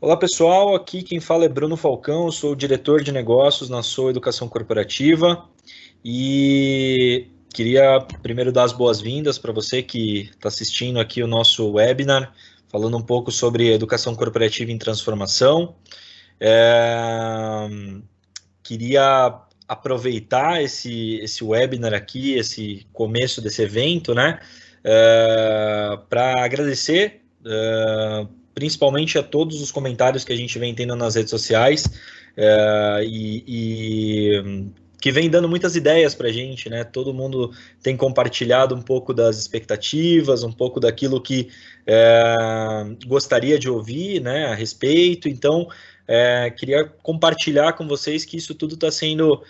Olá pessoal, aqui quem fala é Bruno Falcão, sou o diretor de negócios na Sou Educação Corporativa e queria primeiro dar as boas-vindas para você que está assistindo aqui o nosso webinar, falando um pouco sobre educação corporativa em transformação. Queria aproveitar esse webinar aqui, esse começo desse evento, né, para agradecer principalmente a todos os comentários que a gente vem tendo nas redes sociais e que vem dando muitas ideias para a gente, né? Todo mundo tem compartilhado um pouco das expectativas, um pouco daquilo que gostaria de ouvir, né, a respeito. Então, queria compartilhar com vocês que isso tudo está sendo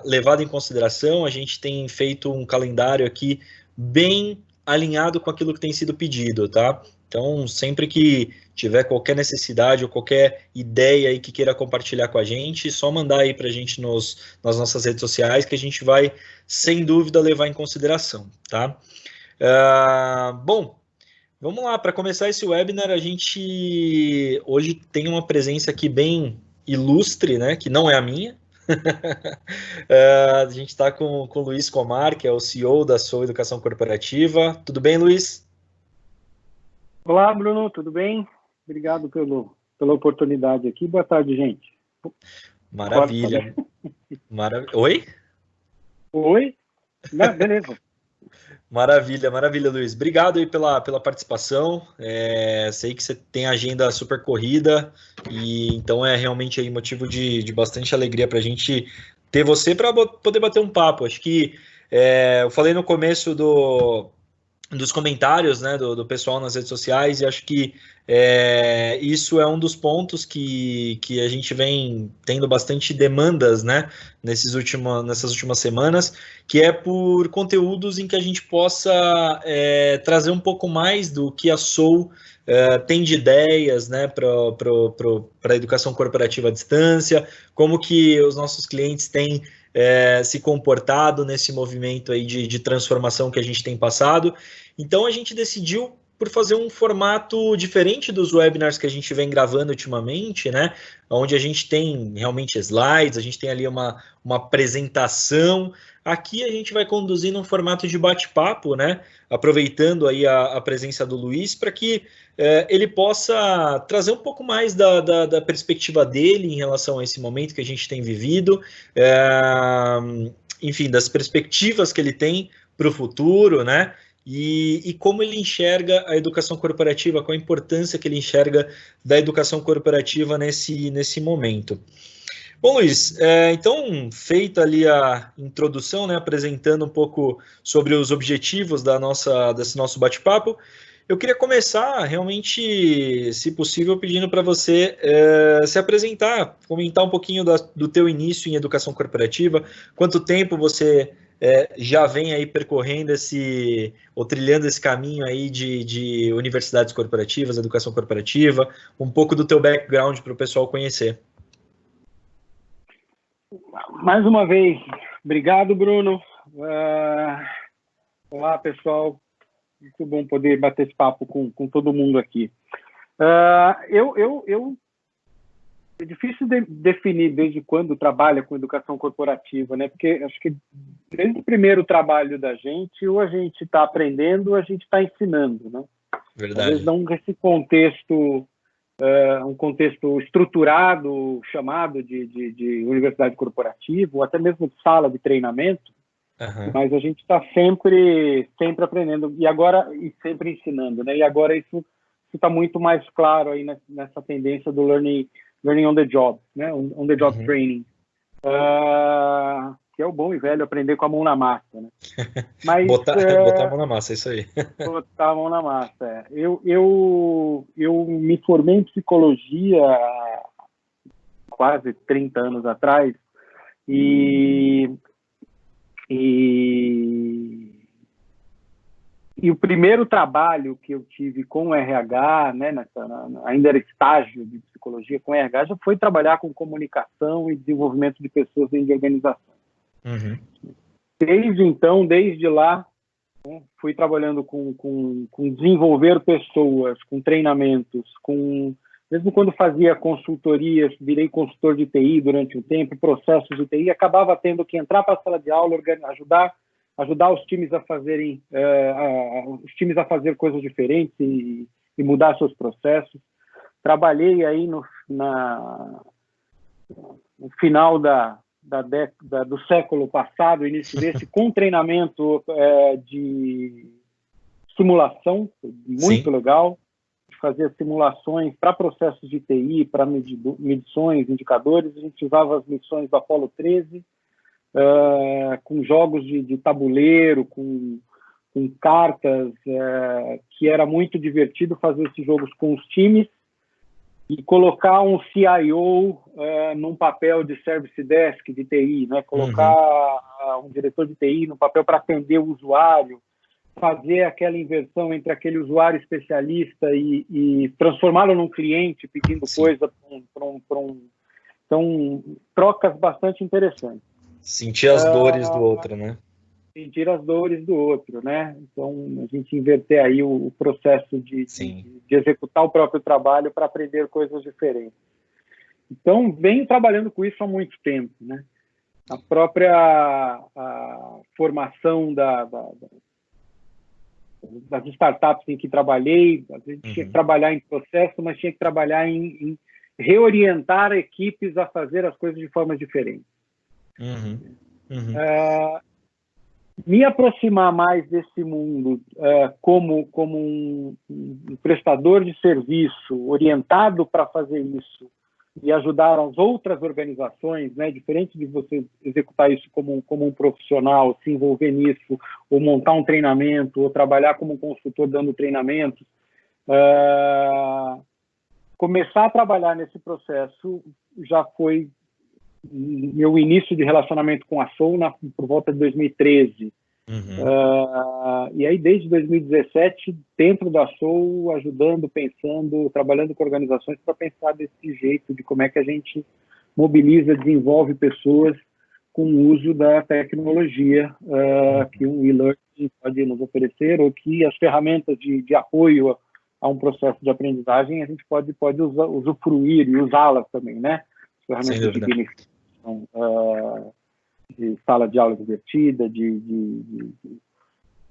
levado em consideração. A gente tem feito um calendário aqui bem alinhado com aquilo que tem sido pedido, tá? Então, sempre que tiver qualquer necessidade ou qualquer ideia aí que queira compartilhar com a gente, só mandar aí para a gente nas nossas redes sociais que a gente vai, sem dúvida, levar em consideração, tá? Bom, vamos lá, para começar esse webinar, a gente hoje tem uma presença aqui bem ilustre, né, que não é a minha. A gente está com o Luiz Comar, que é o CEO da Sou Educação Corporativa. Tudo bem, Luiz? Olá, Bruno, tudo bem? Obrigado pela oportunidade aqui. Boa tarde, gente. Maravilha. Oi? Oi? Não, beleza. Maravilha, maravilha, Luiz. Obrigado aí pela participação. Sei que você tem agenda super corrida e então é realmente aí motivo de bastante alegria para a gente ter você para poder bater um papo. Acho que eu falei no começo dos comentários, né, do pessoal nas redes sociais, e acho que isso é um dos pontos que a gente vem tendo bastante demandas, né, nessas últimas semanas, que é por conteúdos em que a gente possa trazer um pouco mais do que a Sou tem de ideias, né, para a educação corporativa à distância, como que os nossos clientes têm se comportado nesse movimento aí de transformação que a gente tem passado. Então a gente decidiu por fazer um formato diferente dos webinars que a gente vem gravando ultimamente, né? Onde a gente tem realmente slides, a gente tem ali uma apresentação. Aqui a gente vai conduzindo um formato de bate-papo, né? Aproveitando aí a presença do Luiz para que ele possa trazer um pouco mais da perspectiva dele em relação a esse momento que a gente tem vivido, enfim, das perspectivas que ele tem para o futuro, né? E como ele enxerga a educação corporativa, qual a importância que ele enxerga da educação corporativa nesse momento. Bom, Luiz, então, feita ali a introdução, né, apresentando um pouco sobre os objetivos desse nosso bate-papo, eu queria começar realmente, se possível, pedindo para você se apresentar, comentar um pouquinho do teu início em educação corporativa, quanto tempo você já vem aí percorrendo ou trilhando esse caminho aí de universidades corporativas, educação corporativa, um pouco do teu background para o pessoal conhecer. Mais uma vez, obrigado, Bruno. Olá, pessoal. Muito bom poder bater esse papo com todo mundo aqui. É difícil definir desde quando trabalha com educação corporativa, né? Porque acho que desde o primeiro trabalho da gente, ou a gente está aprendendo, ou a gente está ensinando, né? Verdade. Às vezes não esse contexto, um contexto estruturado, chamado de universidade corporativa, ou até mesmo de sala de treinamento, mas a gente está sempre aprendendo e sempre ensinando, né? E agora isso está muito mais claro aí nessa tendência do learning on the job, né? On the job training, que é o bom e velho aprender com a mão na massa, né? Mas botar a mão na massa, é isso aí. Botar a mão na massa. Eu me formei em psicologia há quase 30 anos atrás e o primeiro trabalho que eu tive com RH, né, ainda era estágio de psicologia com RH, já foi trabalhar com comunicação e desenvolvimento de pessoas dentro de organizações. Desde lá, né, fui trabalhando com desenvolver pessoas, com treinamentos, com mesmo quando fazia consultorias, virei consultor de TI durante um tempo, processos de TI, acabava tendo que entrar para a sala de aula, ajudar os times a fazerem, os times a fazer coisas diferentes e mudar seus processos. Trabalhei aí no final do século passado, início desse, com treinamento de simulação, muito legal, de fazer simulações para processos de TI, para medições, indicadores. A gente usava as missões do Apollo 13, com jogos de tabuleiro, com cartas, que era muito divertido fazer esses jogos com os times, e colocar um CIO num papel de Service Desk de TI, né? Colocar um diretor de TI no papel para atender o usuário, fazer aquela inversão entre aquele usuário especialista e transformá-lo num cliente pedindo coisa para um... Então, trocas bastante interessantes. Sentir as dores do outro, né? Sentir as dores do outro, né? Então, a gente inverter aí o processo de executar o próprio trabalho para aprender coisas diferentes. Então, venho trabalhando com isso há muito tempo, né? A própria formação das startups em que trabalhei, a gente tinha que trabalhar em processo, mas tinha que trabalhar em reorientar equipes a fazer as coisas de formas diferentes. Me aproximar mais desse mundo como um prestador de serviço orientado para fazer isso e ajudar as outras organizações, né, diferente de você executar isso como um profissional, se envolver nisso, ou montar um treinamento, ou trabalhar como um consultor dando treinamentos, começar a trabalhar nesse processo já foi meu início de relacionamento com a Soul por volta de 2013. E aí, desde 2017, dentro da Soul, ajudando, pensando, trabalhando com organizações para pensar desse jeito, de como é que a gente mobiliza, desenvolve pessoas com o uso da tecnologia que um e-learning pode nos oferecer, ou que as ferramentas de apoio a um processo de aprendizagem a gente pode usufruir e usá-las também, né? Ferramentas de gamificação, de sala de aula divertida, de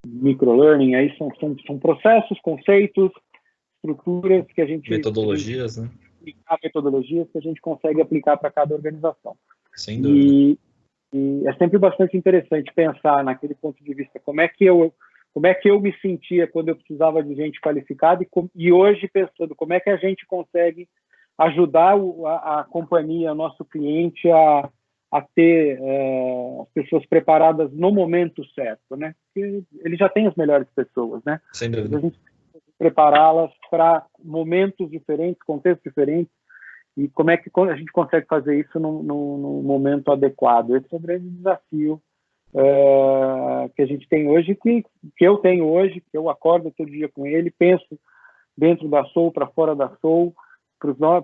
microlearning, aí são processos, conceitos, estruturas que a gente... Metodologias, né? Metodologias que a gente consegue aplicar para cada organização. Sem dúvida. E é sempre bastante interessante pensar naquele ponto de vista, como é que eu me sentia quando eu precisava de gente qualificada e hoje pensando como é que a gente consegue ajudar a companhia, o nosso cliente a ter as pessoas preparadas no momento certo, né? Porque ele já tem as melhores pessoas, né? Sem dúvida. A gente tem que prepará-las para momentos diferentes, contextos diferentes, e como é que a gente consegue fazer isso no momento adequado. Esse é o grande desafio que a gente tem hoje, que eu tenho hoje, que eu acordo todo dia com ele, penso dentro da Soul, para fora da Soul,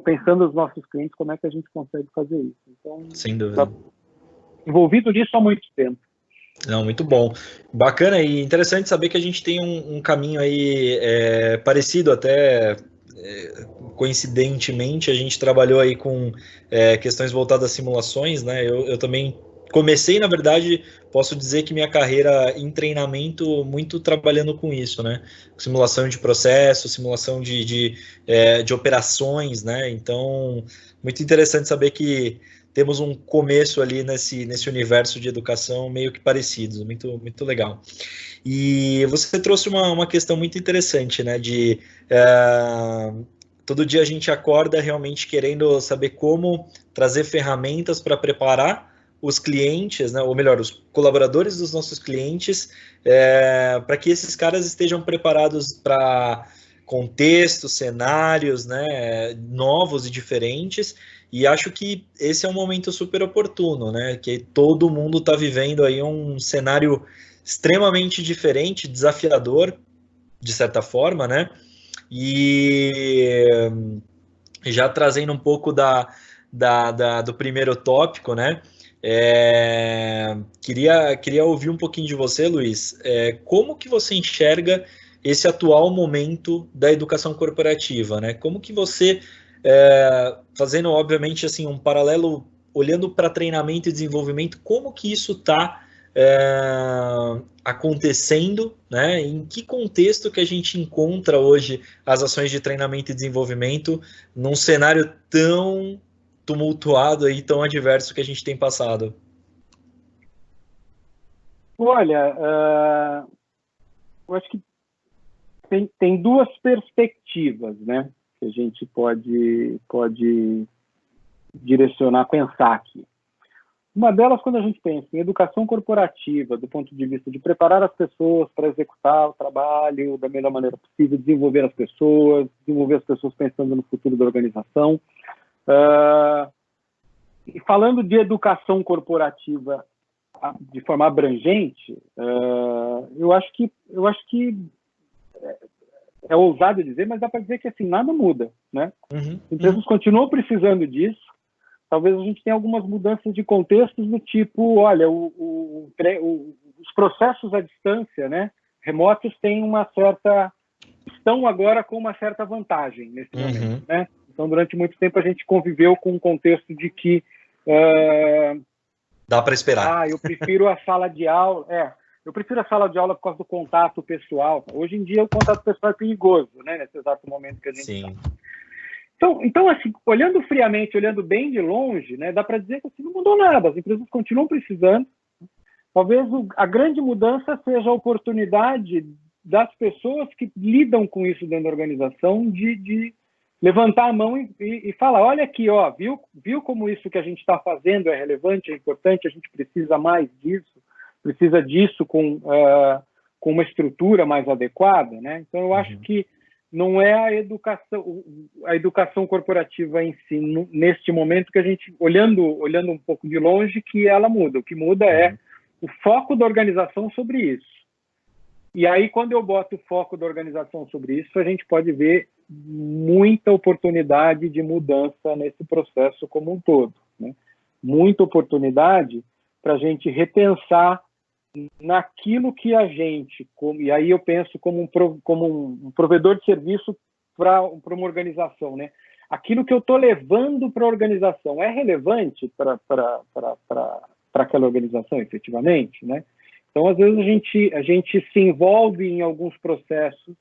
pensando nos nossos clientes, como é que a gente consegue fazer isso. Então, sem dúvida. Tá envolvido nisso há muito tempo. Não, muito bom. Bacana e interessante saber que a gente tem um caminho aí parecido, até coincidentemente, a gente trabalhou aí com questões voltadas a simulações, né? Eu também comecei, na verdade, posso dizer que minha carreira em treinamento muito trabalhando com isso, né? Simulação de processo, simulação de operações, né? Então, muito interessante saber que temos um começo ali nesse universo de educação meio que parecidos, muito, muito legal. E você trouxe uma questão muito interessante, né? Todo dia a gente acorda realmente querendo saber como trazer ferramentas para preparar os clientes, né, ou melhor, os colaboradores dos nossos clientes, para que esses caras estejam preparados para contextos, cenários, né, novos e diferentes, e acho que esse é um momento super oportuno, né, que todo mundo está vivendo aí um cenário extremamente diferente, desafiador, de certa forma, né, e já trazendo um pouco do primeiro tópico, né, queria ouvir um pouquinho de você, Luiz. Como que você enxerga esse atual momento da educação corporativa, né? Como que você fazendo, obviamente, assim, um paralelo, olhando para treinamento e desenvolvimento, como que isso está acontecendo, né? Em que contexto que a gente encontra hoje as ações de treinamento e desenvolvimento num cenário tão tumultuado e tão adverso que a gente tem passado? Olha, eu acho que tem duas perspectivas, né, que a gente pode direcionar, pensar aqui. Uma delas, quando a gente pensa em educação corporativa, do ponto de vista de preparar as pessoas para executar o trabalho da melhor maneira possível, desenvolver as pessoas pensando no futuro da organização. E falando de educação corporativa de forma abrangente, eu acho que é ousado dizer, mas dá para dizer que assim, nada muda, né? As empresas continuam precisando disso. Talvez a gente tenha algumas mudanças de contextos do tipo, olha, os processos à distância, né, remotos estão agora com uma certa vantagem nesse momento, né? Então, durante muito tempo a gente conviveu com um contexto de que dá para esperar. Eu prefiro a sala de aula. Eu prefiro a sala de aula por causa do contato pessoal. Hoje em dia o contato pessoal é perigoso, né? Nesse exato momento que a gente está. Então, assim, olhando friamente, olhando bem de longe, né, dá para dizer que assim, não mudou nada. As empresas continuam precisando. Talvez a grande mudança seja a oportunidade das pessoas que lidam com isso dentro da organização de levantar a mão e falar, olha aqui, ó, viu como isso que a gente está fazendo é relevante, é importante, a gente precisa mais disso, precisa disso com uma estrutura mais adequada, né? Então, eu acho que não é a educação corporativa em si, neste momento que a gente, olhando um pouco de longe, que ela muda. O que muda é o foco da organização sobre isso. E aí, quando eu boto o foco da organização sobre isso, a gente pode ver muita oportunidade de mudança nesse processo como um todo, né? Muita oportunidade para a gente repensar naquilo que a gente, e aí eu penso como um provedor de serviço para uma organização, né? Aquilo que eu estou levando para a organização é relevante para aquela organização, efetivamente, né? Então, às vezes, a gente se envolve em alguns processos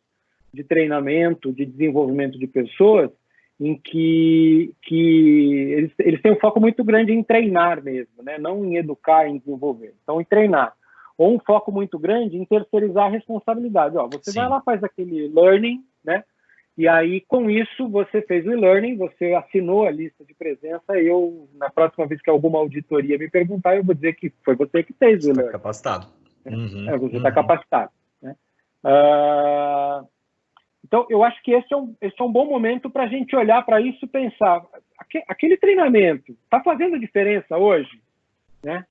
de treinamento, de desenvolvimento de pessoas, em que eles têm um foco muito grande em treinar mesmo, né? Não em educar, em desenvolver. Então, em treinar. Ou um foco muito grande em terceirizar a responsabilidade. Ó, você vai lá, faz aquele learning, né? E aí, com isso, você fez o e-learning, você assinou a lista de presença, eu, na próxima vez que alguma auditoria me perguntar, eu vou dizer que foi você que fez o e-learning. Está capacitado. Você está capacitado. Né? Então, eu acho que esse é um bom momento para a gente olhar para isso e pensar, aquele treinamento está fazendo diferença hoje? Né?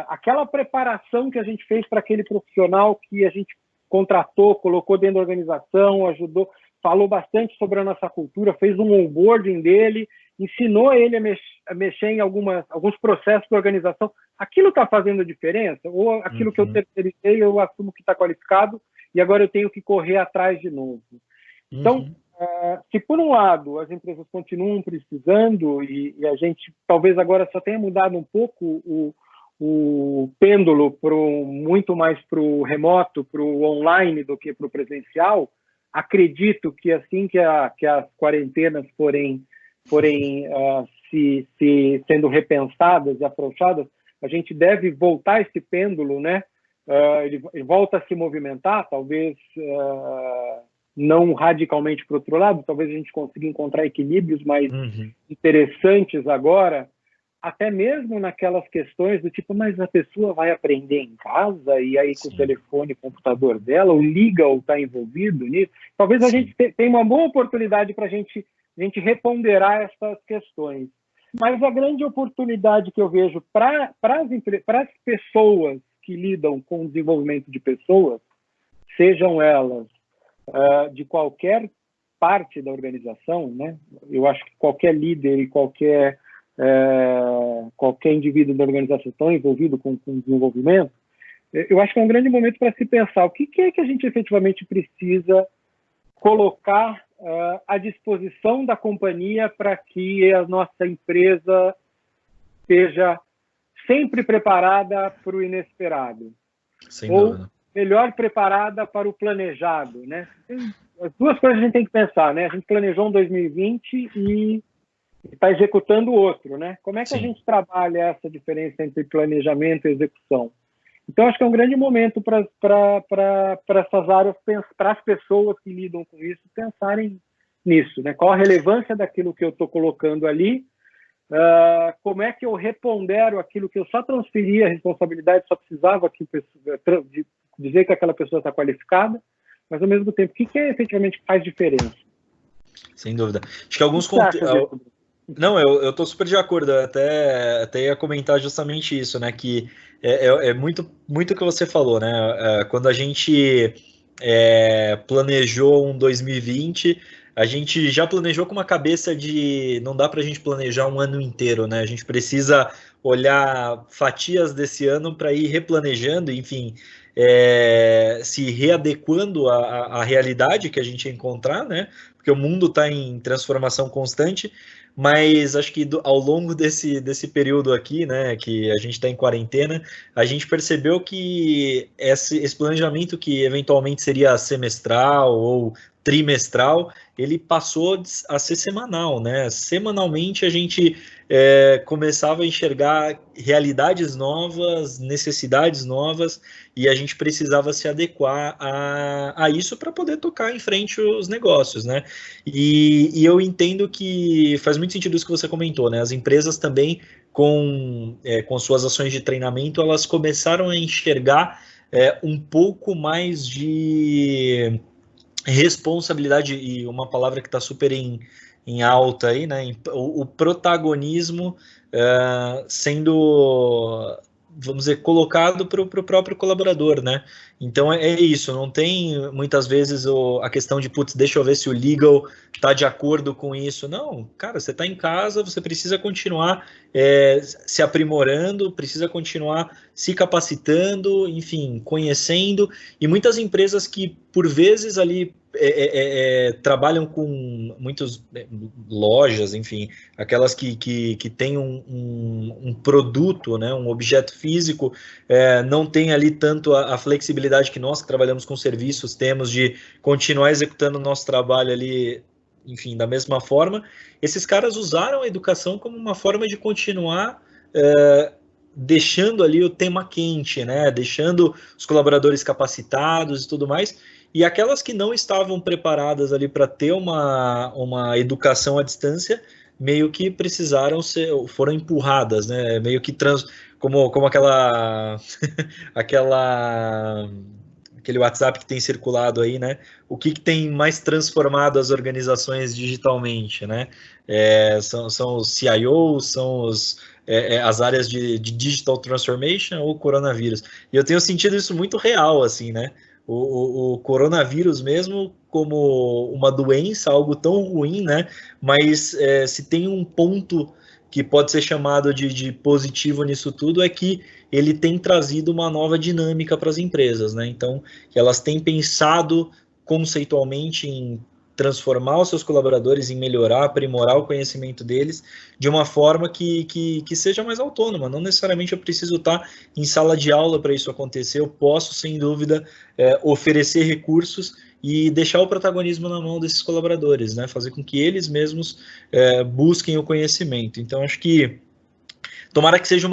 Aquela preparação que a gente fez para aquele profissional que a gente contratou, colocou dentro da organização, ajudou, falou bastante sobre a nossa cultura, fez um onboarding dele, ensinou ele a mexer em alguns processos da organização. Aquilo está fazendo diferença? Ou aquilo que eu terceirizei, eu assumo que está qualificado e agora eu tenho que correr atrás de novo? Então, se por um lado as empresas continuam precisando e a gente talvez agora só tenha mudado um pouco o pêndulo muito mais para o remoto, para o online do que para o presencial, acredito que assim que as quarentenas forem sendo repensadas e afrouxadas, a gente deve voltar esse pêndulo, né? Ele volta a se movimentar, talvez não radicalmente para o outro lado, talvez a gente consiga encontrar equilíbrios mais interessantes agora, até mesmo naquelas questões do tipo, mas a pessoa vai aprender em casa e aí com o telefone, computador dela, ou liga ou está envolvido nisso. Talvez a gente tenha uma boa oportunidade para a gente reponderar essas questões. Mas a grande oportunidade que eu vejo para as pessoas que lidam com o desenvolvimento de pessoas, sejam elas de qualquer parte da organização, né? Eu acho que qualquer líder e qualquer indivíduo da organização estão envolvido com desenvolvimento, eu acho que é um grande momento para se pensar o que é que a gente efetivamente precisa colocar à disposição da companhia para que a nossa empresa esteja sempre preparada para o inesperado. Sem ou dúvida. Melhor preparada para o planejado, né? As duas coisas a gente tem que pensar, né? A gente planejou um 2020 e está executando outro, né? Como é que a gente trabalha essa diferença entre planejamento e execução? Então, acho que é um grande momento para essas áreas, para as pessoas que lidam com isso, pensarem nisso, né? Qual a relevância daquilo que eu estou colocando ali? Como é que eu repondero aquilo que eu só transferi a responsabilidade, só precisava dizer que aquela pessoa está qualificada, mas ao mesmo tempo, o que efetivamente faz diferença? Sem dúvida. Acho que alguns Não, eu tô super de acordo, até ia comentar justamente isso, né, que é muito o que você falou, né, quando a gente planejou um 2020, a gente já planejou com uma cabeça de não dá para a gente planejar um ano inteiro, né, a gente precisa olhar fatias desse ano para ir replanejando, enfim, se readequando à realidade que a gente encontrar, né, porque o mundo está em transformação constante. Mas acho que ao longo desse período aqui, né, que a gente está em quarentena, a gente percebeu que esse planejamento que eventualmente seria semestral ou trimestral, ele passou a ser semanal, né? Semanalmente a gente começava a enxergar realidades novas, necessidades novas, e a gente precisava se adequar a isso para poder tocar em frente os negócios, né? E eu entendo que faz muito sentido isso que você comentou, né? As empresas também, com suas ações de treinamento, elas começaram a enxergar um pouco mais de responsabilidade, e uma palavra que está super em alta aí, né? O protagonismo sendo, vamos dizer, colocado para o próprio colaborador, né? Então é isso, não tem muitas vezes a questão de, putz, deixa eu ver se o legal está de acordo com isso. Não, cara, você está em casa, você precisa continuar se aprimorando, precisa continuar se capacitando, enfim, conhecendo, e muitas empresas que, por vezes, ali trabalham com muitas lojas, enfim, aquelas que têm um produto, né, um objeto físico, não tem ali tanto a flexibilidade que nós que trabalhamos com serviços temos de continuar executando o nosso trabalho ali, enfim, da mesma forma. Esses caras usaram a educação como uma forma de continuar deixando ali o tema quente, né, deixando os colaboradores capacitados e tudo mais. E aquelas que não estavam preparadas ali para ter uma educação à distância, meio que foram empurradas, né? Meio que como aquele WhatsApp que tem circulado aí, né? O que tem mais transformado as organizações digitalmente, né? São os CIOs, são as áreas de Digital Transformation ou coronavírus. E eu tenho sentido isso muito real, assim, né? O coronavírus mesmo como uma doença, algo tão ruim, né? Mas se tem um ponto que pode ser chamado de positivo nisso tudo, é que ele tem trazido uma nova dinâmica para as empresas, né? Então, elas têm pensado conceitualmente em transformar os seus colaboradores, em melhorar, aprimorar o conhecimento deles de uma forma que seja mais autônoma. Não necessariamente eu preciso estar em sala de aula para isso acontecer, eu posso, sem dúvida, oferecer recursos e deixar o protagonismo na mão desses colaboradores, né? Fazer com que eles mesmos busquem o conhecimento. Então, acho que tomara que seja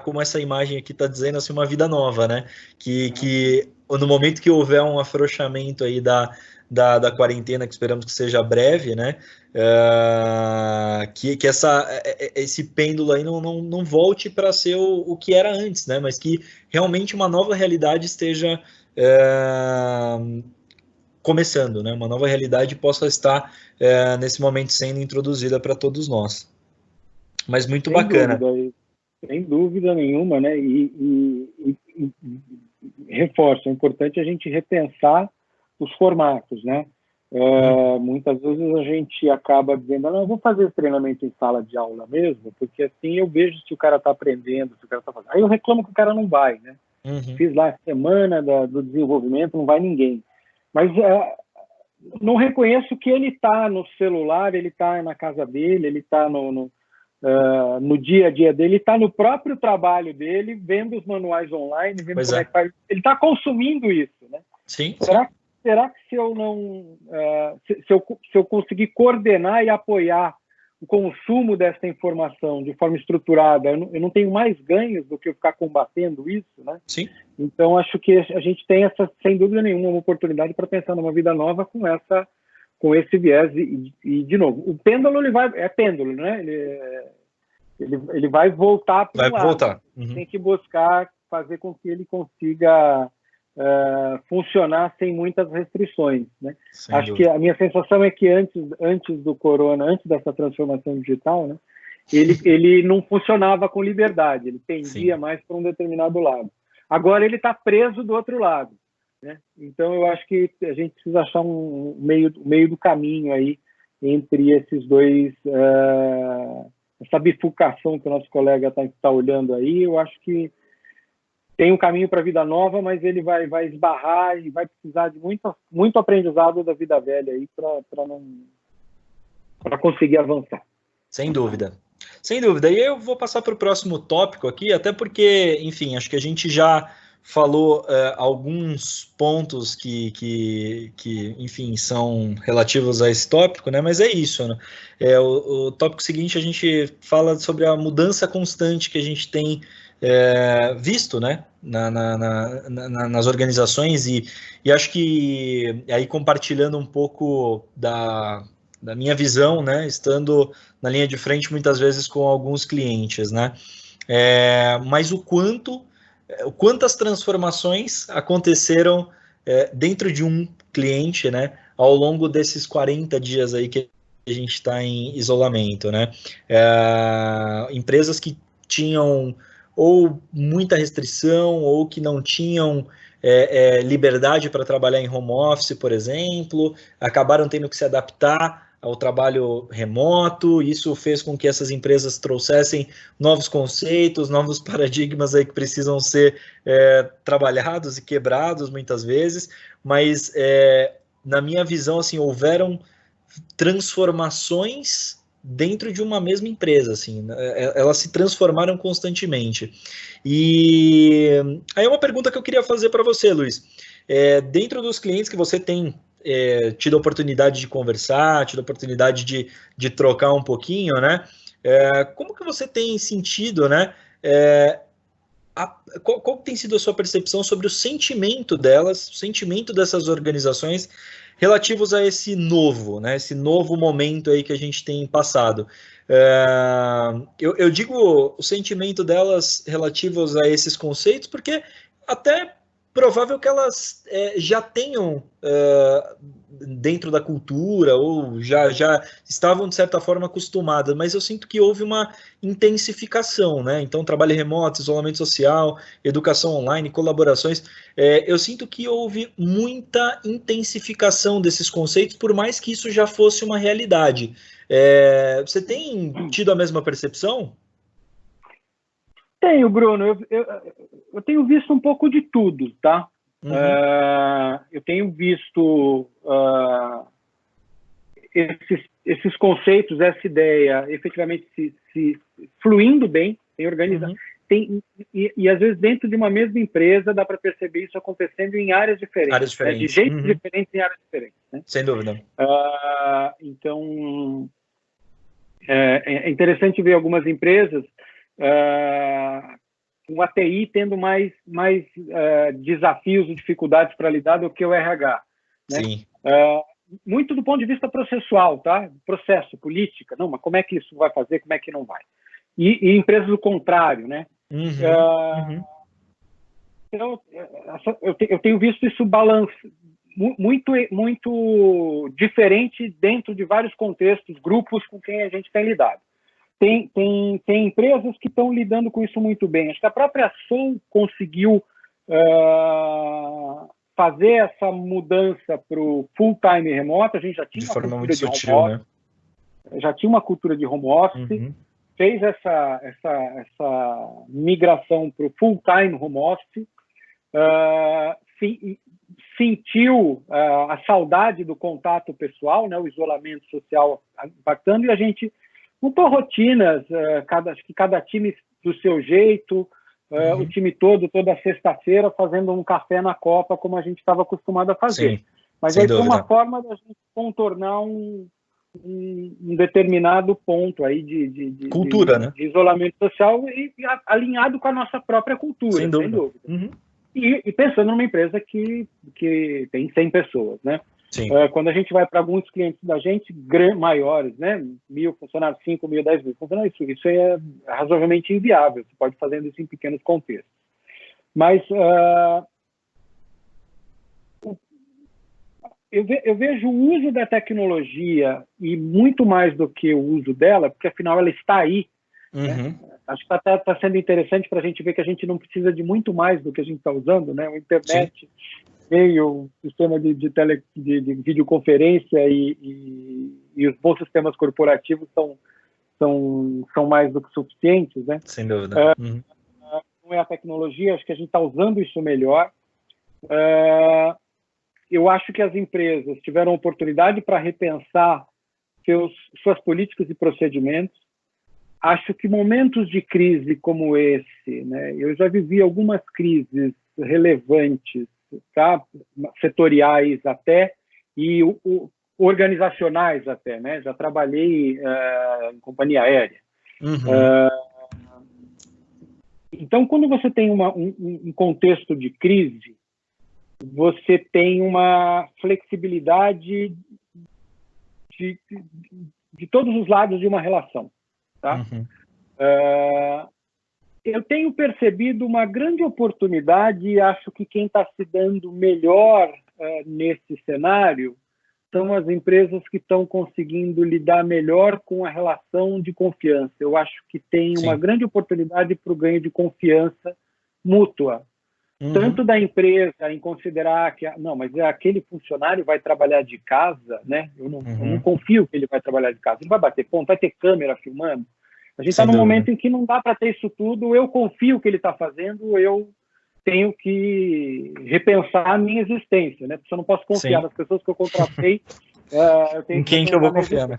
como essa imagem aqui está dizendo, assim, uma vida nova, né? Que no momento que houver um afrouxamento aí da quarentena, que esperamos que seja breve, né? Que esse pêndulo aí não volte para ser o que era antes, né? Mas que realmente uma nova realidade esteja começando, né? Uma nova realidade possa estar nesse momento sendo introduzida para todos nós. Mas muito bacana. Sem dúvida nenhuma, né? E reforço, é importante a gente repensar os formatos, né? Muitas vezes a gente acaba dizendo, não, eu vou fazer treinamento em sala de aula mesmo, porque assim eu vejo se o cara está aprendendo, se o cara está fazendo. Aí eu reclamo que o cara não vai, né? Fiz lá a semana do desenvolvimento, não vai ninguém. Mas não reconheço que ele está no celular, ele está na casa dele, ele está no dia a dia dele, ele está no próprio trabalho dele, vendo os manuais online, vendo como é que faz. Ele está consumindo isso, né? Sim. Será que se eu não, se eu conseguir coordenar e apoiar o consumo dessa informação de forma estruturada, eu não tenho mais ganhos do que eu ficar combatendo isso, né? Sim. Então, acho que a gente tem essa, sem dúvida nenhuma, uma oportunidade para pensar numa vida nova com esse viés. E de novo, o pêndulo, é pêndulo, né? Ele vai voltar para o lado. Vai voltar. Uhum. Tem que buscar fazer com que ele consiga funcionar sem muitas restrições, né? Acho que a minha sensação é que antes do corona, antes dessa transformação digital, né, ele não funcionava com liberdade, ele pendia mais para um determinado lado. Agora ele está preso do outro lado, né? Então eu acho que a gente precisa achar um meio do caminho aí entre esses dois, essa bifurcação que o nosso colega está olhando aí. Eu acho que tem um caminho para a vida nova, mas ele vai esbarrar e vai precisar de muito aprendizado da vida velha aí para conseguir avançar. Sem dúvida. Sem dúvida. E eu vou passar para o próximo tópico aqui, até porque, enfim, acho que a gente já falou alguns pontos que, enfim, são relativos a esse tópico, né? Mas é isso, né? O tópico seguinte, a gente fala sobre a mudança constante que a gente tem visto, né, nas organizações, e acho que aí compartilhando um pouco da minha visão, né, estando na linha de frente muitas vezes com alguns clientes, né, mas quantas transformações aconteceram dentro de um cliente, né, ao longo desses 40 dias aí que a gente está em isolamento, né, empresas que tinham ou muita restrição, ou que não tinham liberdade para trabalhar em home office, por exemplo, acabaram tendo que se adaptar ao trabalho remoto. Isso fez com que essas empresas trouxessem novos conceitos, novos paradigmas aí que precisam ser trabalhados e quebrados muitas vezes, mas na minha visão, assim, houveram transformações dentro de uma mesma empresa, assim, elas se transformaram constantemente. E aí uma pergunta que eu queria fazer para você, Luiz, dentro dos clientes que você tem tido a oportunidade de conversar, tido a oportunidade de trocar um pouquinho, né, como que você tem sentido, né, qual tem sido a sua percepção sobre o sentimento delas, o sentimento dessas organizações relativos a esse novo, né, esse novo momento aí que a gente tem passado? Eu digo o sentimento delas relativos a esses conceitos, porque até provável que elas já tenham dentro da cultura, ou já estavam, de certa forma, acostumadas, mas eu sinto que houve uma intensificação, né? Então, trabalho remoto, isolamento social, educação online, colaborações, eu sinto que houve muita intensificação desses conceitos, por mais que isso já fosse uma realidade. Você tem tido a mesma percepção? Tenho, Bruno. Eu tenho visto um pouco de tudo, tá? Uhum. Eu tenho visto esses conceitos, essa ideia, efetivamente se fluindo bem, tem organização. Uhum. E às vezes dentro de uma mesma empresa dá para perceber isso acontecendo em áreas diferentes. Né? De jeitos diferentes em áreas diferentes. Né? Sem dúvida. Então, é interessante ver algumas empresas com a TI tendo mais desafios e dificuldades para lidar do que o RH. Né? Sim. Muito do ponto de vista processual, tá? Processo, política, não, mas como é que isso vai fazer, como é que não vai? E empresas do contrário, né? Então, eu tenho visto isso muito diferente dentro de vários contextos, grupos com quem a gente tem lidado. Tem empresas que estão lidando com isso muito bem. Acho que a própria Sul conseguiu fazer essa mudança para o full-time remoto. A gente já tinha uma cultura de home office, né? Já tinha uma cultura de home office, fez essa migração para o full-time home office, sentiu a saudade do contato pessoal, né, o isolamento social impactando, e a gente montou rotinas, acho que cada time do seu jeito, o time todo, toda sexta-feira, fazendo um café na Copa, como a gente estava acostumado a fazer. Sim, mas aí foi uma forma da gente contornar um determinado ponto aí de cultura, né? De isolamento social e alinhado com a nossa própria cultura, sem dúvida. E pensando numa empresa que tem 100 pessoas, né? Quando a gente vai para alguns clientes da gente, maiores, né? 1.000 funcionários, 5.000, 10.000 funcionários, isso é razoavelmente inviável. Você pode fazer isso em pequenos contextos. Mas eu vejo o uso da tecnologia, e muito mais do que o uso dela, porque afinal ela está aí. Né? Acho que está sendo interessante para a gente ver que a gente não precisa de muito mais do que a gente está usando, né? A internet, e-mail, sistema de videoconferência e os bons sistemas corporativos são mais do que suficientes, né? Sem dúvida. Não é a tecnologia, acho que a gente está usando isso melhor. Eu acho que as empresas tiveram oportunidade para repensar suas políticas e procedimentos. Acho que momentos de crise como esse, né, eu já vivi algumas crises relevantes, tá? Setoriais até, e organizacionais até, né? Já trabalhei em companhia aérea. Então, quando você tem um contexto de crise, você tem uma flexibilidade de todos os lados de uma relação. Tá? Eu tenho percebido uma grande oportunidade, e acho que quem está se dando melhor nesse cenário são as empresas que estão conseguindo lidar melhor com a relação de confiança. Eu acho que tem uma grande oportunidade para o ganho de confiança mútua. Tanto da empresa em considerar que, não, mas aquele funcionário vai trabalhar de casa, né? Eu não confio que ele vai trabalhar de casa. Ele vai bater ponto, vai ter câmera filmando. A gente está num momento em que não dá para ter isso tudo. Eu confio que ele está fazendo, eu tenho que repensar a minha existência, né? Porque eu não posso confiar nas pessoas que eu contratei. Em quem que eu vou confiar, né?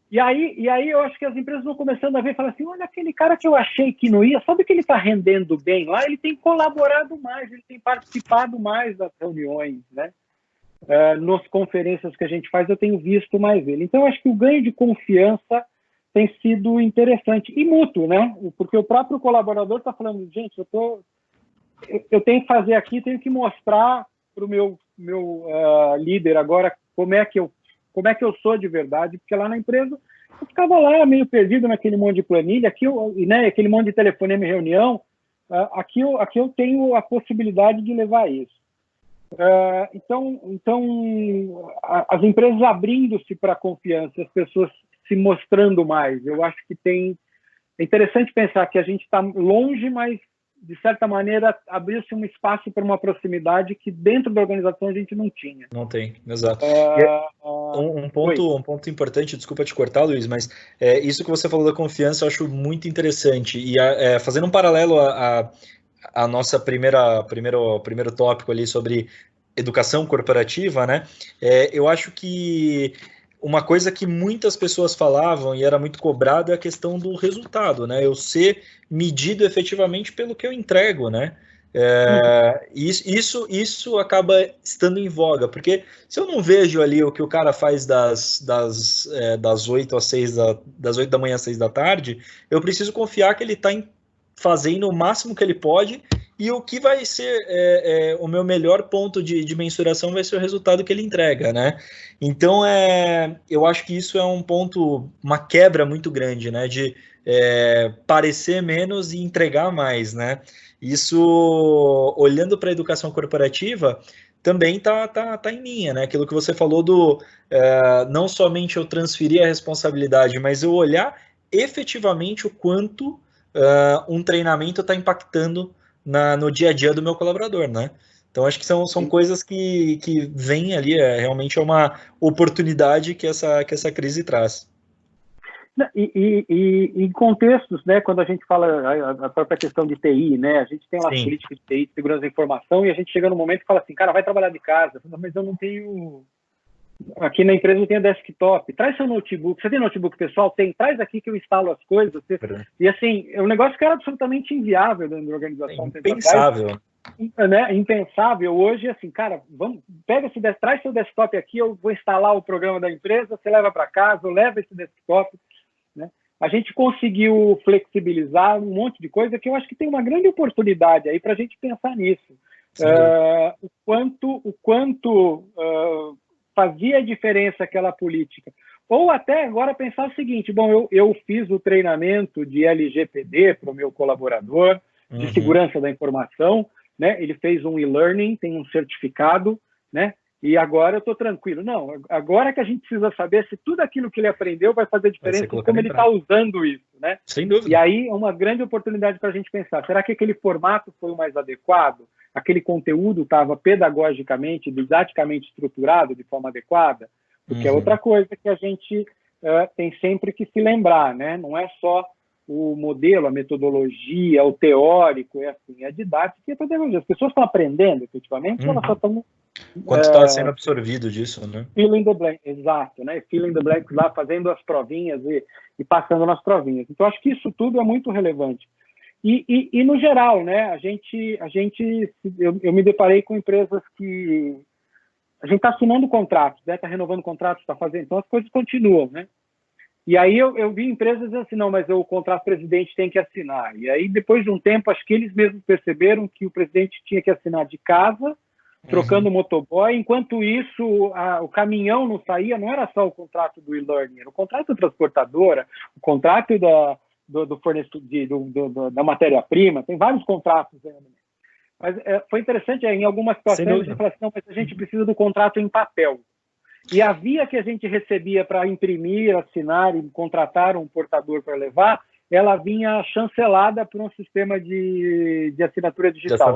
E aí eu acho que as empresas vão começando a ver e falar assim, olha, aquele cara que eu achei que não ia, sabe que ele está rendendo bem lá? Ele tem colaborado mais, ele tem participado mais das reuniões, né? Nas conferências que a gente faz, eu tenho visto mais ele. Então, eu acho que o ganho de confiança tem sido interessante e mútuo, né? Porque o próprio colaborador está falando, gente, eu tenho que fazer aqui, tenho que mostrar para o meu líder agora como é que eu sou de verdade, porque lá na empresa eu ficava lá meio perdido naquele monte de planilha, né, aquele monte de telefonema e reunião. Aqui eu tenho a possibilidade de levar isso. Então, as empresas abrindo-se para a confiança, as pessoas se mostrando mais. Eu acho que é interessante pensar que a gente está longe, mas de certa maneira, abriu-se um espaço para uma proximidade que dentro da organização a gente não tinha. Não tem, exato. Um ponto importante, desculpa te cortar, Luiz, mas isso que você falou da confiança eu acho muito interessante. E fazendo um paralelo a nossa primeiro tópico ali sobre educação corporativa, né? Eu acho que uma coisa que muitas pessoas falavam e era muito cobrado é a questão do resultado, né? Eu ser medido efetivamente pelo que eu entrego, né? Isso acaba estando em voga, porque se eu não vejo ali o que o cara faz das 8 às 6 das 8 da manhã às 6 da tarde, eu preciso confiar que ele está fazendo o máximo que ele pode, e o que vai ser o meu melhor ponto de mensuração vai ser o resultado que ele entrega, né? Então, eu acho que isso é um ponto, uma quebra muito grande, né? De parecer menos e entregar mais, né? Isso, olhando para a educação corporativa, também tá em linha, né? Aquilo que você falou não somente eu transferir a responsabilidade, mas eu olhar efetivamente o quanto um treinamento está impactando no dia a dia do meu colaborador, né? Então, acho que são coisas que vêm ali, realmente é uma oportunidade que essa crise traz. E em contextos, né, quando a gente fala a própria questão de TI, né, a gente tem lá as políticas de TI, de segurança da informação, e a gente chega no momento e fala assim, cara, vai trabalhar de casa, mas eu não tenho... Aqui na empresa eu tenho desktop, traz seu notebook, você tem notebook pessoal? Tem, traz aqui que eu instalo as coisas. E assim, é um negócio que era absolutamente inviável dentro da organização. Impensável. Né? Impensável. Hoje, assim, cara, traz seu desktop aqui, eu vou instalar o programa da empresa, você leva para casa, eu levo esse desktop. Né? A gente conseguiu flexibilizar um monte de coisa que eu acho que tem uma grande oportunidade aí para a gente pensar nisso. O quanto fazia diferença aquela política. Ou até agora pensar o seguinte, bom, eu fiz o treinamento de LGPD para o meu colaborador, de segurança da informação, né? Ele fez um e-learning, tem um certificado, né? E agora eu estou tranquilo. Não, agora que a gente precisa saber se tudo aquilo que ele aprendeu vai fazer diferença e como ele está usando isso, né? Sem dúvida. E aí é uma grande oportunidade para a gente pensar, será que aquele formato foi o mais adequado? Aquele conteúdo estava pedagogicamente, didaticamente estruturado de forma adequada? Porque é outra coisa que a gente tem sempre que se lembrar, né? Não é só o modelo, a metodologia, o teórico, é assim, a didática e a pedagogia. As pessoas estão aprendendo, efetivamente, elas só estão... Quanto está sendo absorvido disso, né? Fill in the blank, exato, né? Fill in the blank lá, fazendo as provinhas e passando nas provinhas. Então, acho que isso tudo é muito relevante. E no geral, né? Eu me deparei com empresas que a gente está assinando contratos, né? Está renovando contratos, está fazendo, então as coisas continuam, né? E aí eu vi empresas dizendo assim, não, mas o contrato presidente tem que assinar. E aí, depois de um tempo, acho que eles mesmos perceberam que o presidente tinha que assinar de casa, trocando o motoboy. Enquanto isso, o caminhão não saía, não era só o contrato do e-learning, era o contrato da transportadora, o contrato do fornecedor, da matéria-prima, tem vários contratos ainda. Mas foi interessante, em algumas situações, a gente falou assim, não, mas a gente precisa do contrato em papel. E a via que a gente recebia para imprimir, assinar e contratar um portador para levar, ela vinha chancelada por um sistema de assinatura digital.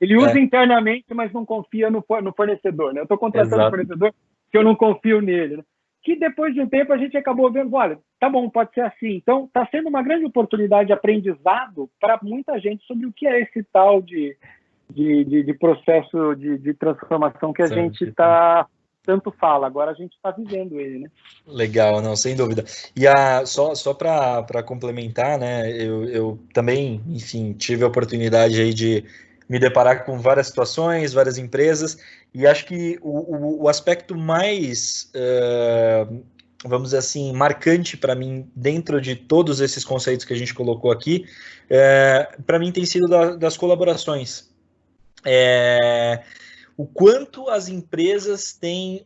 Ele usa internamente, mas não confia no fornecedor. Né? Eu estou contratando um fornecedor que eu não confio nele. Né? Que depois de um tempo a gente acabou vendo, olha, tá bom, pode ser assim. Então, está sendo uma grande oportunidade de aprendizado para muita gente sobre o que é esse tal de processo de transformação que a gente tanto fala, agora a gente está vivendo ele, né? Legal, não, sem dúvida. E só para complementar, né, eu também, enfim, tive a oportunidade aí de me deparar com várias situações, várias empresas, e acho que o aspecto mais, vamos dizer assim, marcante para mim, dentro de todos esses conceitos que a gente colocou aqui, para mim tem sido das colaborações. O quanto as empresas têm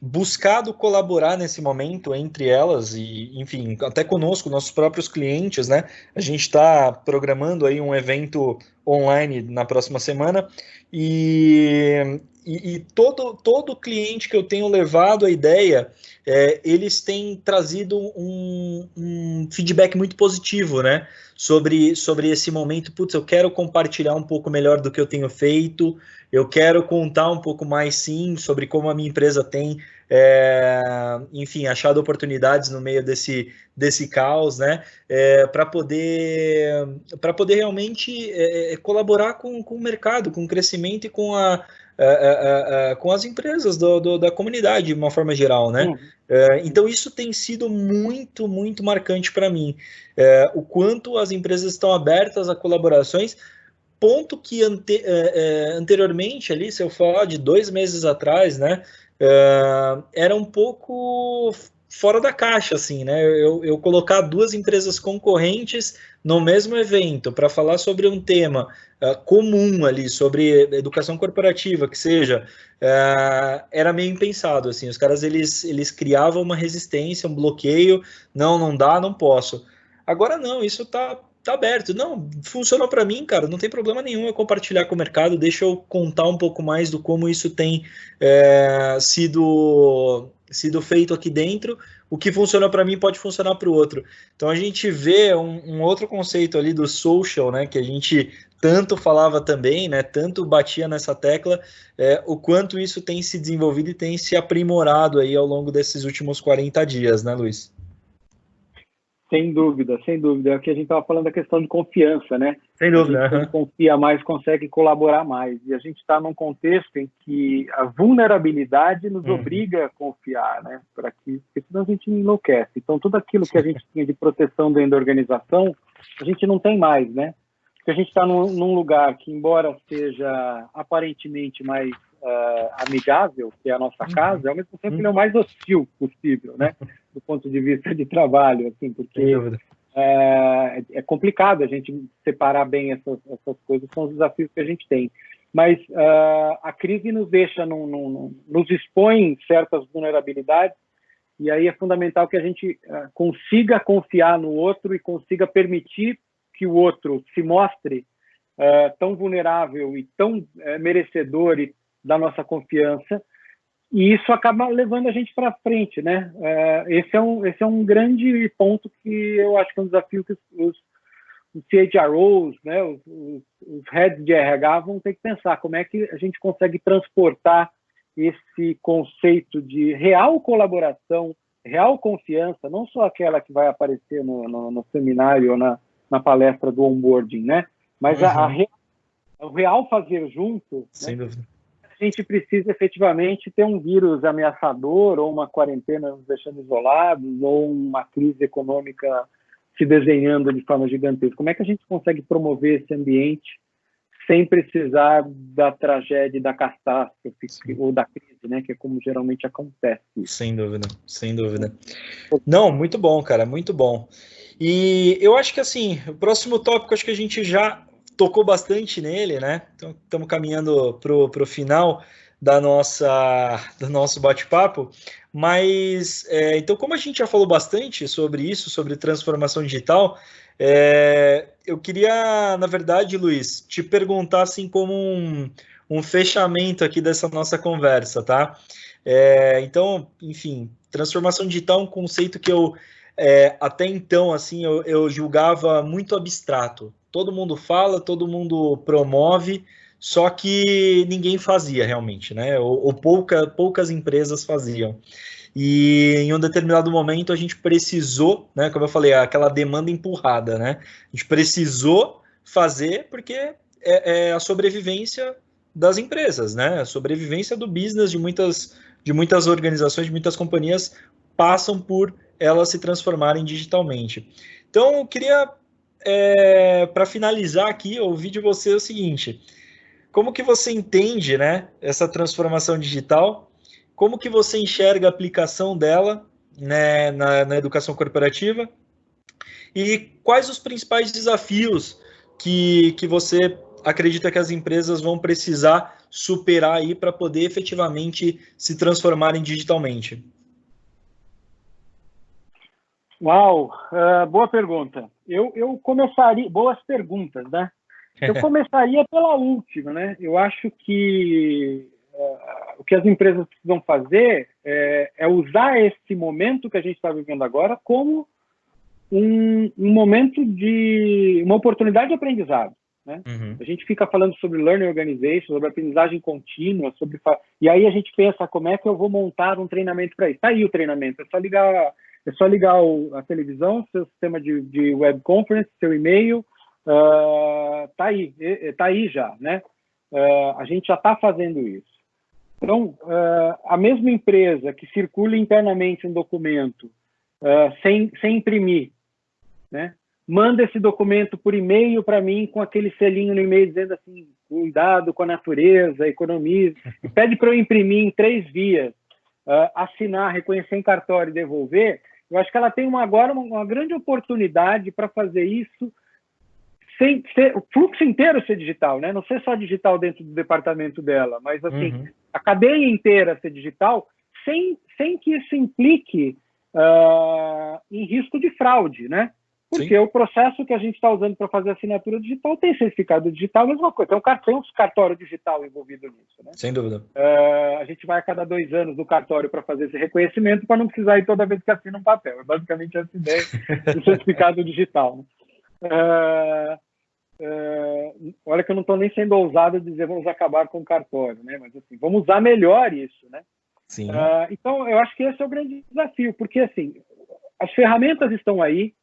buscado colaborar nesse momento entre elas e, enfim, até conosco, nossos próprios clientes, né? A gente está programando aí um evento online na próxima semana e todo cliente que eu tenho levado a ideia, eles têm trazido um feedback muito positivo, né? Sobre esse momento, putz, eu quero compartilhar um pouco melhor do que eu tenho feito, eu quero contar um pouco mais, sim, sobre como a minha empresa tem, enfim, achado oportunidades no meio desse caos, né, para poder realmente colaborar com o mercado, com o crescimento e com as empresas da comunidade, de uma forma geral, né? Então, isso tem sido muito, muito marcante para mim. O quanto as empresas estão abertas a colaborações, ponto que anteriormente, ali, se eu falar de 2 meses atrás, né, era um pouco fora da caixa, assim, né? Eu colocar 2 empresas concorrentes no mesmo evento para falar sobre um tema comum ali, sobre educação corporativa, que seja, era meio impensado, assim, os caras, eles criavam uma resistência, um bloqueio, não dá, não posso. Agora não, isso tá aberto. Não, funcionou para mim, cara, não tem problema nenhum eu compartilhar com o mercado, deixa eu contar um pouco mais do como isso tem sido feito aqui dentro. O que funcionou para mim pode funcionar para o outro. Então a gente vê um outro conceito ali do social, né, que a gente tanto falava também, né, tanto batia nessa tecla, o quanto isso tem se desenvolvido e tem se aprimorado aí ao longo desses últimos 40 dias, né, Luiz? Sem dúvida, sem dúvida. Aqui a gente estava falando da questão de confiança, né? Sem dúvida. A gente confia mais, consegue colaborar mais. E a gente está num contexto em que a vulnerabilidade nos obriga a confiar, né? Porque senão a gente enlouquece. Então, tudo aquilo que a gente tinha de proteção dentro da organização, a gente não tem mais, né? Porque a gente está num lugar que, embora seja aparentemente mais amigável, que é a nossa casa, ao mesmo tempo ele é o mais hostil possível, né? Do ponto de vista de trabalho, assim, porque é complicado a gente separar bem essas coisas, são os desafios que a gente tem. Mas a crise nos deixa, nos expõe certas vulnerabilidades, e aí é fundamental que a gente consiga confiar no outro e consiga permitir que o outro se mostre tão vulnerável e tão merecedor da nossa confiança, e isso acaba levando a gente para frente, né? Esse é um grande ponto que eu acho que é um desafio que os CHROs, né, os heads de RH vão ter que pensar como é que a gente consegue transportar esse conceito de real colaboração, real confiança, não só aquela que vai aparecer no seminário ou na palestra do onboarding, né? Mas o real fazer junto, sem né? dúvida. A gente precisa efetivamente ter um vírus ameaçador, ou uma quarentena nos deixando isolados, ou uma crise econômica se desenhando de forma gigantesca. Como é que a gente consegue promover esse ambiente sem precisar da tragédia, da catástrofe ou da crise, né? Que é como geralmente acontece. Sem dúvida, sem dúvida. Não, muito bom, cara, muito bom. E eu acho que, assim, o próximo tópico, acho que a gente já tocou bastante nele, né? Então, estamos caminhando para o final do nosso bate-papo. Mas, então, como a gente já falou bastante sobre isso, sobre transformação digital, eu queria, na verdade, Luiz, te perguntar, assim, como um fechamento aqui dessa nossa conversa, tá? Então, enfim, transformação digital é um conceito que eu até então, assim, eu julgava muito abstrato. Todo mundo fala, todo mundo promove, só que ninguém fazia realmente, né? Ou poucas empresas faziam. E em um determinado momento a gente precisou, né? Como eu falei, aquela demanda empurrada, né? A gente precisou fazer porque é a sobrevivência das empresas, né? A sobrevivência do business de muitas organizações, de muitas companhias passam por elas se transformarem digitalmente. Então, eu queria, para finalizar aqui, ouvir de você o seguinte: como que você entende, né, essa transformação digital? Como que você enxerga a aplicação dela, né, na educação corporativa? E quais os principais desafios que você acredita que as empresas vão precisar superar aí para poder efetivamente se transformarem digitalmente? Uau, boa pergunta. Eu começaria, boas perguntas, né? Eu começaria pela última, né? Eu acho que o que as empresas precisam fazer é usar esse momento que a gente está vivendo agora como um momento de uma oportunidade de aprendizado, né? A gente fica falando sobre learning organization, sobre aprendizagem contínua, e aí a gente pensa como é que eu vou montar um treinamento para isso. Tá aí o treinamento, é só ligar a televisão, seu sistema de web conference, seu e-mail, tá aí já, né? A gente já está fazendo isso. Então, a mesma empresa que circula internamente um documento sem imprimir, né? Manda esse documento por e-mail para mim com aquele selinho no e-mail dizendo assim, cuidado com a natureza, economize, e pede para eu imprimir em 3 vias, assinar, reconhecer em cartório e devolver. Eu acho que ela tem agora uma grande oportunidade para fazer isso sem ser o fluxo inteiro ser digital, né? Não ser só digital dentro do departamento dela, mas assim, a cadeia inteira ser digital, sem que isso implique em risco de fraude, né? Porque Sim. O processo que a gente está usando para fazer assinatura digital tem certificado digital, a mesma coisa. Tem um cartório digital envolvido nisso, né? Sem dúvida. A gente vai a cada 2 anos no cartório para fazer esse reconhecimento para não precisar ir toda vez que assina um papel. É basicamente essa ideia do certificado digital, né? Olha que eu não estou nem sendo ousado de dizer vamos acabar com o cartório, né? Mas assim, vamos usar melhor isso, né? Sim. Então, eu acho que esse é o grande desafio, porque assim, as ferramentas estão aí,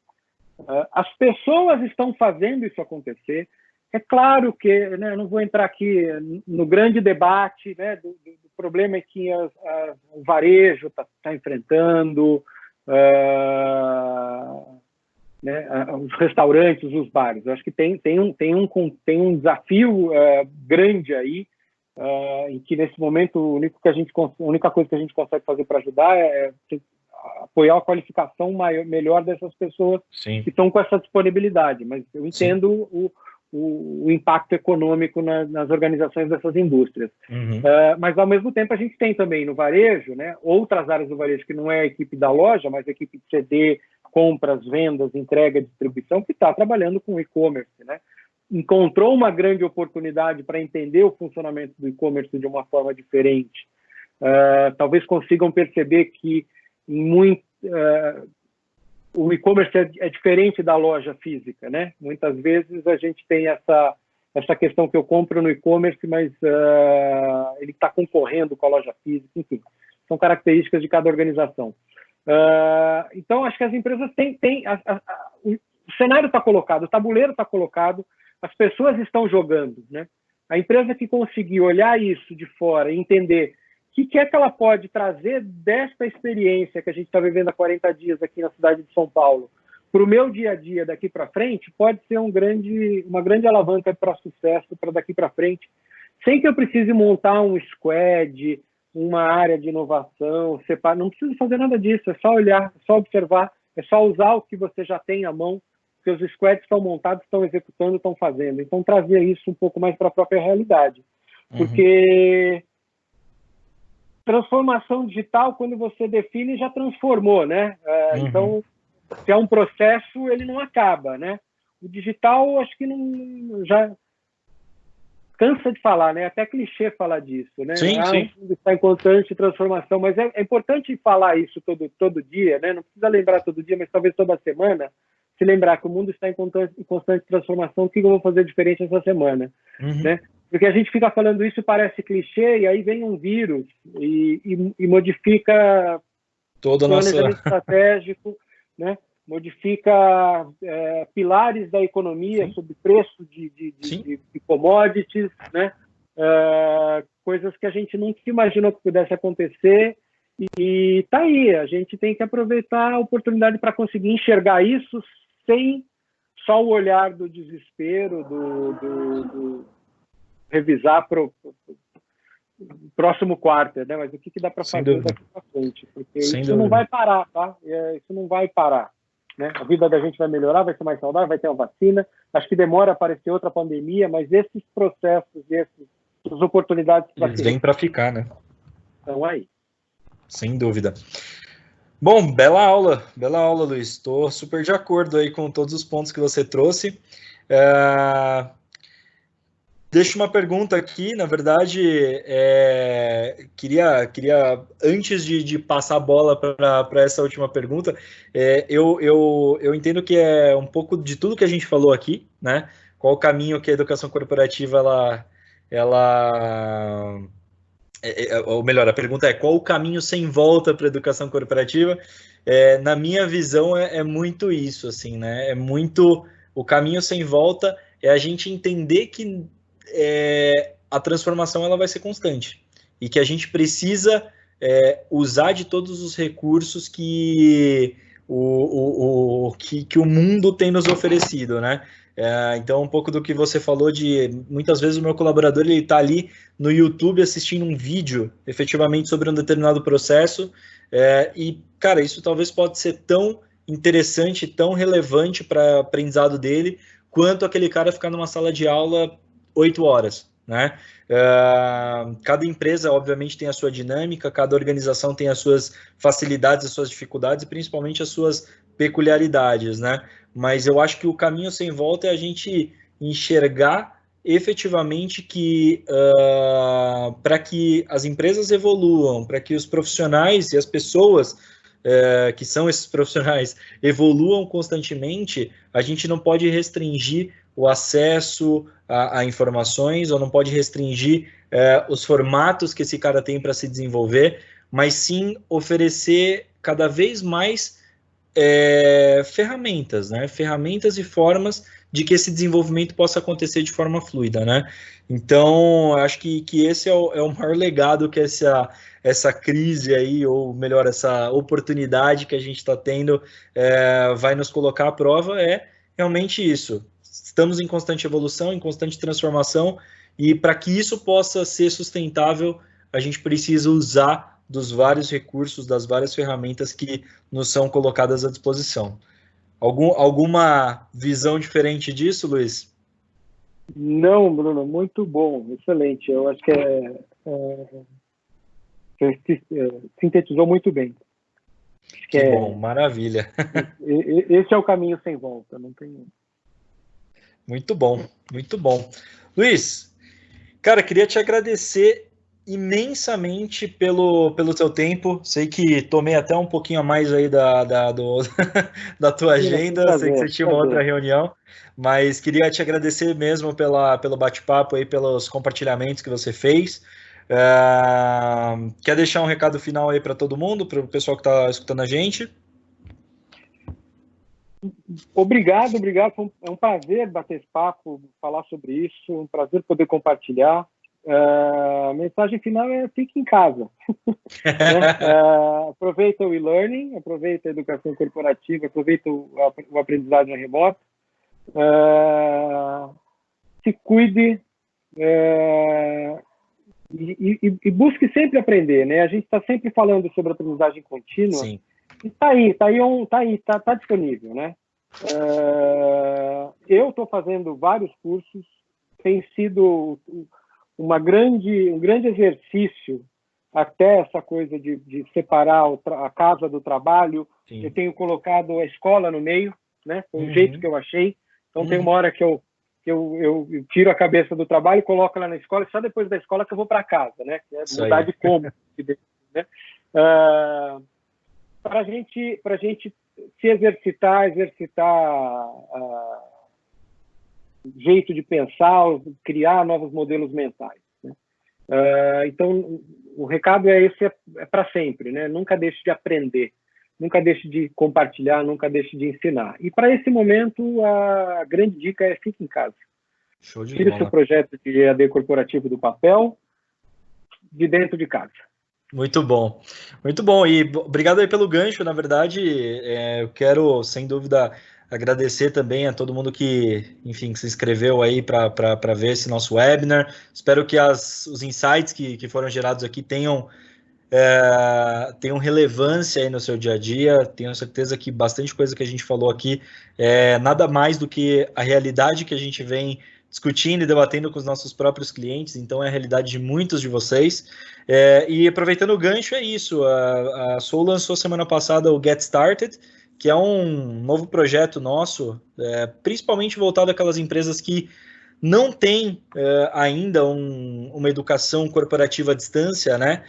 As pessoas estão fazendo isso acontecer. É claro que, né, eu não vou entrar aqui no grande debate, né, do problema que o varejo está enfrentando, né, os restaurantes, os bares. Eu acho que tem um desafio grande aí, em que nesse momento a única coisa que a gente consegue fazer para ajudar é apoiar a qualificação melhor dessas pessoas Sim. que estão com essa disponibilidade. Mas eu entendo o impacto econômico nas organizações dessas indústrias. Uhum. Mas, ao mesmo tempo, a gente tem também no varejo, né, outras áreas do varejo que não é a equipe da loja, mas a equipe de CD, compras, vendas, entrega, distribuição, que está trabalhando com e-commerce, né? Encontrou uma grande oportunidade para entender o funcionamento do e-commerce de uma forma diferente. Talvez consigam perceber que o e-commerce é diferente da loja física, né? Muitas vezes a gente tem essa questão que eu compro no e-commerce, mas ele está concorrendo com a loja física, enfim, são características de cada organização. Então, acho que as empresas o cenário está colocado, o tabuleiro está colocado, as pessoas estão jogando, né? A empresa que conseguir olhar isso de fora e entender o que é que ela pode trazer desta experiência que a gente está vivendo há 40 dias aqui na cidade de São Paulo para o meu dia a dia daqui para frente, pode ser uma grande alavanca para sucesso para daqui para frente, sem que eu precise montar um squad, uma área de inovação, não preciso fazer nada disso, é só olhar, é só observar, é só usar o que você já tem à mão, porque os squads estão montados, estão executando, estão fazendo. Então, trazer isso um pouco mais para a própria realidade. Porque transformação digital, quando você define, já transformou, né? Então, se é um processo, ele não acaba, né? O digital, acho que não, já cansa de falar, né? Até clichê falar disso, né? Sim. O mundo está em constante transformação, mas é importante falar isso todo dia, né? Não precisa lembrar todo dia, mas talvez toda semana, se lembrar que o mundo está em constante transformação, o que eu vou fazer diferente essa semana, né? Porque a gente fica falando isso e parece clichê, e aí vem um vírus e modifica todo o planejamento estratégico, né? Modifica pilares da economia sobre preço de commodities, né? Coisas que a gente nunca imaginou que pudesse acontecer, e está aí, a gente tem que aproveitar a oportunidade para conseguir enxergar isso sem só o olhar do desespero, do revisar para o próximo quarto, né? Mas o que dá para fazer daqui para frente? Porque isso não vai parar, tá? Isso não vai parar, né? A vida da gente vai melhorar, vai ser mais saudável, vai ter uma vacina. Acho que demora a aparecer outra pandemia, mas esses processos, essas oportunidades... Eles vêm para ficar, né? Estão aí. Sem dúvida. Bom, bela aula, Luiz. Estou super de acordo aí com todos os pontos que você trouxe. Deixo uma pergunta aqui, na verdade, queria antes de passar a bola para essa última pergunta, eu entendo que é um pouco de tudo que a gente falou aqui, né? Qual o caminho que a educação corporativa, ou melhor, a pergunta é qual o caminho sem volta para a educação corporativa? Na minha visão, é muito isso, assim, né? É muito o caminho sem volta, é a gente entender que a transformação ela vai ser constante e que a gente precisa usar de todos os recursos que o mundo tem nos oferecido, né? Então, um pouco do que você falou de muitas vezes o meu colaborador ele está ali no YouTube assistindo um vídeo efetivamente sobre um determinado processo e, cara, isso talvez pode ser tão interessante, tão relevante para o aprendizado dele quanto aquele cara ficar numa sala de aula 8 horas, né? Cada empresa, obviamente, tem a sua dinâmica, cada organização tem as suas facilidades, as suas dificuldades e principalmente as suas peculiaridades, né? Mas eu acho que o caminho sem volta é a gente enxergar efetivamente que para que as empresas evoluam, para que os profissionais e as pessoas que são esses profissionais evoluam constantemente, a gente não pode restringir o acesso a informações, ou não pode restringir os formatos que esse cara tem para se desenvolver, mas sim oferecer cada vez mais ferramentas, né? Ferramentas e formas de que esse desenvolvimento possa acontecer de forma fluida, né? Então, acho que esse é o maior legado que essa crise aí, ou melhor, essa oportunidade que a gente está tendo vai nos colocar à prova, é realmente isso. Estamos em constante evolução, em constante transformação, e para que isso possa ser sustentável, a gente precisa usar dos vários recursos, das várias ferramentas que nos são colocadas à disposição. Alguma visão diferente disso, Luiz? Não, Bruno, muito bom, excelente. Eu acho que sintetizou muito bem. Que bom, maravilha. Esse é o caminho sem volta, não tem. Muito bom, muito bom. Luiz, cara, queria te agradecer imensamente pelo seu tempo. Sei que tomei até um pouquinho a mais aí da tua agenda, prazer, sei que você tinha uma outra reunião, mas queria te agradecer mesmo pelo bate-papo aí, pelos compartilhamentos que você fez. Quer deixar um recado final aí para todo mundo, para o pessoal que está escutando a gente? Obrigado. É um prazer bater esse papo, falar sobre isso, um prazer poder compartilhar. A mensagem final é: fique em casa. Aproveita o e-learning, aproveita a educação corporativa, aproveita o aprendizagem remoto. Se cuide e busque sempre aprender, né? A gente está sempre falando sobre aprendizagem contínua. Sim. E tá disponível, né? Eu estou fazendo vários cursos, tem sido um grande exercício até essa coisa de separar a casa do trabalho. Sim. Eu tenho colocado a escola no meio, né? Foi um jeito que eu achei. Então tem uma hora que eu tiro a cabeça do trabalho e coloco ela na escola, e só depois da escola que eu vou para casa, né? É mudar de cômodo, né? Para a gente se exercitar jeito de pensar, criar novos modelos mentais, né? Então, o recado é esse, é para sempre, né? Nunca deixe de aprender, nunca deixe de compartilhar, nunca deixe de ensinar. E para esse momento, a grande dica é: fique em casa. Show de Tire bola. o seu projeto de EAD corporativo do papel, de dentro de casa. Muito bom, muito bom. E obrigado aí pelo gancho. Na verdade, eu quero, sem dúvida, agradecer também a todo mundo que, enfim, que se inscreveu aí para ver esse nosso webinar. Espero que os insights que foram gerados aqui tenham relevância aí no seu dia a dia. Tenho certeza que bastante coisa que a gente falou aqui é nada mais do que a realidade que a gente vem discutindo e debatendo com os nossos próprios clientes. Então é a realidade de muitos de vocês. E aproveitando o gancho, é isso. A Soul lançou semana passada o Get Started, que é um novo projeto nosso, principalmente voltado àquelas empresas que não têm ainda uma educação corporativa à distância, né?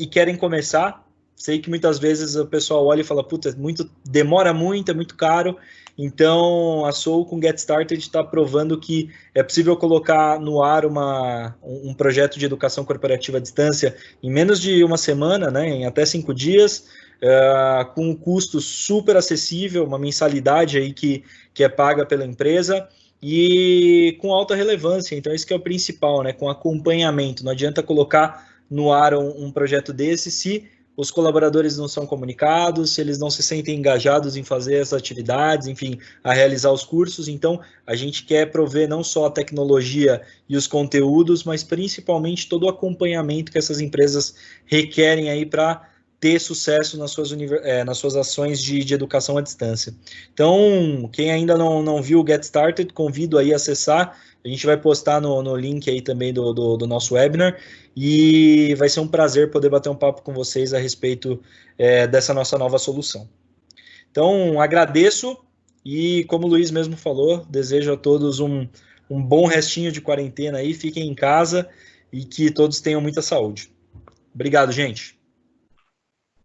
E querem começar. Sei que muitas vezes o pessoal olha e fala: puta, demora muito, é muito caro. Então, a Soul com Get Started está provando que é possível colocar no ar um projeto de educação corporativa à distância em menos de uma semana, né, em até 5 dias, com um custo super acessível, uma mensalidade aí que é paga pela empresa e com alta relevância. Então, isso que é o principal, né, com acompanhamento. Não adianta colocar no ar um projeto desse se os colaboradores não são comunicados, se eles não se sentem engajados em fazer essas atividades, enfim, a realizar os cursos. Então, a gente quer prover não só a tecnologia e os conteúdos, mas principalmente todo o acompanhamento que essas empresas requerem aí para ter sucesso nas suas ações de educação à distância. Então, quem ainda não viu o Get Started, convido aí a acessar. A gente vai postar no link aí também do nosso webinar, e vai ser um prazer poder bater um papo com vocês a respeito dessa nossa nova solução. Então, agradeço, e como o Luiz mesmo falou, desejo a todos um bom restinho de quarentena aí, fiquem em casa e que todos tenham muita saúde. Obrigado, gente.